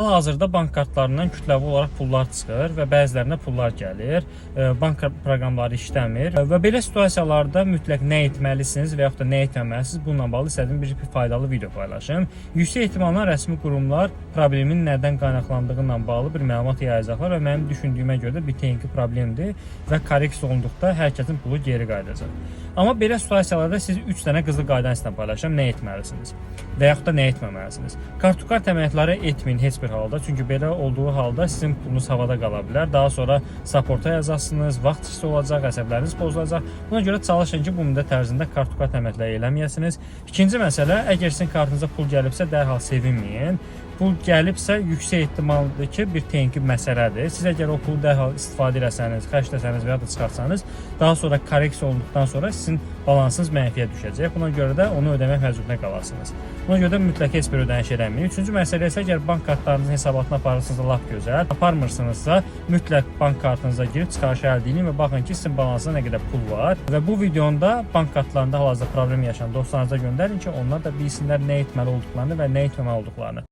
Hal-hazırda bank kartlarından kütləvi olaraq pullar çıxır və bəzilərinə pullar gəlir. Bank proqramları işləmir və belə situasiyalarda mütləq nə etməlisiniz və yaxud da nə etməməlisiniz bununla bağlı istədiyim bir faydalı video paylaşım. Yüksək ehtimalla rəsmi qurumlar problemin nədən qaynaqlandığı ilə bağlı bir məlumat yayacaqlar və mənim düşündüyümə görə də bir texniki problemdir və korreksiya olunduqda hər kəsin pulu geri qayıdacaq. Amma belə situasiyalarda siz 3 dənə qızıl qaydanı sizdən paylaşacağım. Nə etməlisiniz və yaxud da nə etməməlisiniz. Kart-to-kart əməliyyatları etməyin heç bir halda. Çünki belə olduğu halda sizin pulunuz havada qala bilər. Daha sonra supporta yazarsınız, vaxt itkisi olacaq, əsəbləriniz pozulacaq. Buna görə çalışın ki, bu müddət ərzində kart-to-kart əməliyyatları eləməyəsiniz. İkinci məsələ, əgər sizin kartınıza pul gəlibsə, dərhal sevinməyin. Pul gəlibsə, yüksək ehtimaldır ki, bir texniki məsələdir. Siz əgər o pulu dərhal istifadə eləsəniz, xərcləsəniz və ya da çıxarsanız, daha sonra korreksiya olduqdan sonra sizin balansınız mənfiyə düşəcək. Buna görə də onu ödəmək məcburiyyətində qalarsınız. Buna görə də mütləq heç bir ödəniş eləməyin. Üçüncü məsələ isə əgər bank kartlarınızın hesabatına aparırsınızsa lap gözəl, aparmırsınızsa mütləq bank kartınıza girib çıxarış əldə edin və baxın ki, sizin balansında nə qədər pul var. Və bu videonda bank kartlarında hal-hazırda problem yaşayan dostlarınıza göndərin ki, onlar da bilsinlər nə etməli olduqlarını və nə etməməli olduqlarını.